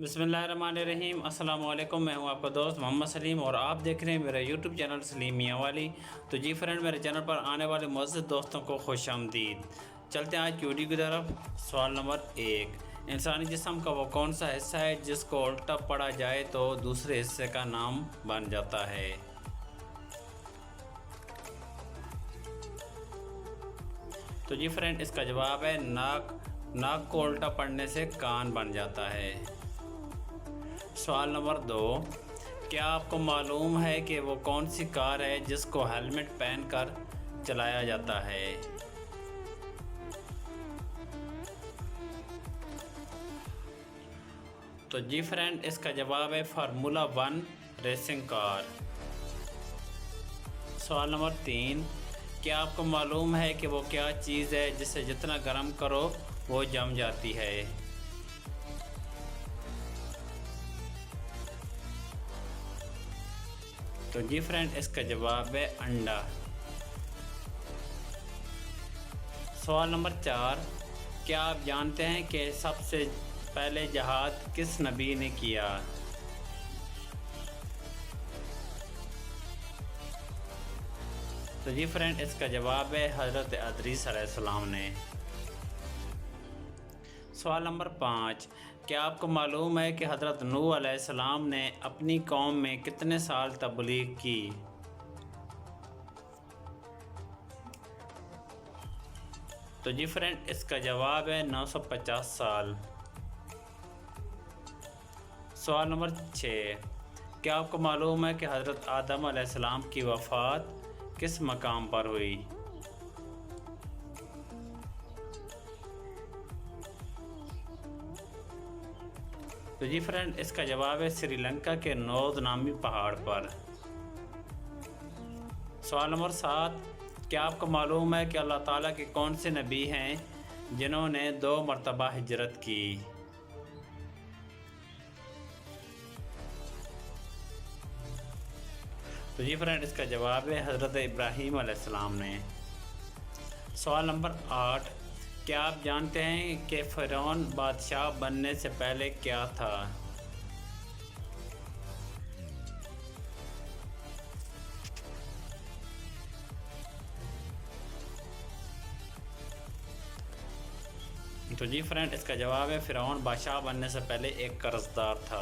बिस्मिल्लाहिर्रहमानिर्रहीम। अस्सलाम वालेकुम। मैं हूं आपका दोस्त मोहम्मद सलीम और आप देख रहे हैं मेरा यूट्यूब चैनल सलीम मियाँ वाली। तो जी फ्रेंड, मेरे चैनल पर आने वाले मुअज़्ज़िज़ दोस्तों को खुश आमदीद। चलते हैं आज की वीडियो की तरफ। सवाल नंबर 1, इंसानी जिस्म का वो कौन सा हिस्सा है जिसको उल्टा पड़ा जाए तो दूसरे हिस्से का नाम बन जाता है? तो जी फ्रेंड, इसका जवाब है नाक। नाक को उल्टा पड़ने से कान बन जाता है। सवाल नंबर 2, क्या आपको मालूम है कि वो कौन सी कार है जिसको हेलमेट पहनकर चलाया जाता है? तो जी फ्रेंड, इसका जवाब है फार्मूला 1 रेसिंग कार। सवाल नंबर 3, क्या आपको मालूम है कि वो क्या चीज़ है जिसे जितना गर्म करो वो जम जाती है? तो जी फ्रेंड, इसका जवाब है अंडा। सवाल नंबर 4, क्या आप जानते हैं कि सबसे पहले जहाद किस नबी ने किया? तो जी फ्रेंड, इसका जवाब है हज़रत इदरीस अलैहिस्सलाम ने। सवाल नंबर 5, क्या आपको मालूम है कि हज़रत नूह अलैहिस्सलाम ने अपनी कौम में कितने साल तबलीग की? तो जी फ्रेंड, इसका जवाब है 950 साल। सवाल नंबर 6, क्या आपको मालूम है कि हज़रत आदम अलैहिस्सलाम की वफ़ात किस मकाम पर हुई? तो जी फ्रेंड, इसका जवाब है श्रीलंका के नौद नामी पहाड़ पर। सवाल नंबर 7, क्या आपको मालूम है कि अल्लाह ताला के कौन से नबी हैं जिन्होंने 2 मरतबा हिजरत की? तो जी फ्रेंड, इसका जवाब है हज़रत इब्राहीम अलैहिस्सलाम ने। सवाल नंबर 8, क्या आप जानते हैं कि फ़िरौन बादशाह बनने से पहले क्या था? तो जी फ्रेंड, इसका जवाब है फ़िरौन बादशाह बनने से पहले एक कर्जदार था।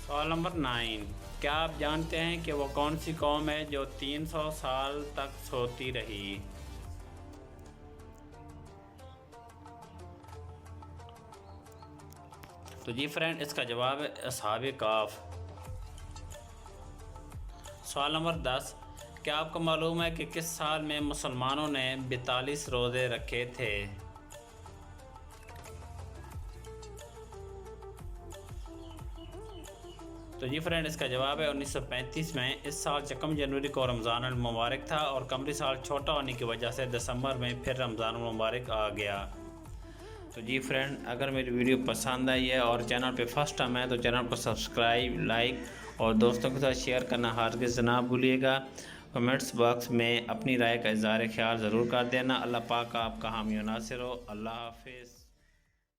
सवाल नंबर 9, क्या आप जानते हैं कि वो कौन सी कौम है जो 300 साल तक सोती रही? तो जी फ्रेंड, इसका जवाब है असहाबे काफ। सवाल नंबर 10, क्या आपको मालूम है कि किस साल में मुसलमानों ने 42 रोज़े रखे थे? तो जी फ्रेंड, इसका जवाब है 1935 में। इस साल 1 जनवरी को रमज़ान अल मुबारक था और कमरी साल छोटा होने की वजह से दिसंबर में फिर रमज़ान अल मुबारक आ गया। तो जी फ्रेंड, अगर मेरी वीडियो पसंद आई है और चैनल पे फर्स्ट टाइम है तो चैनल को सब्सक्राइब, लाइक और दोस्तों के साथ शेयर करना हरगिज़ ना भूलिएगा। कमेंट्स बॉक्स में अपनी राय का इज़हार ख्याल ज़रूर कर देना। अल्लाह पाक आपका हामी नासिर हो। अल्लाह हाफिज़।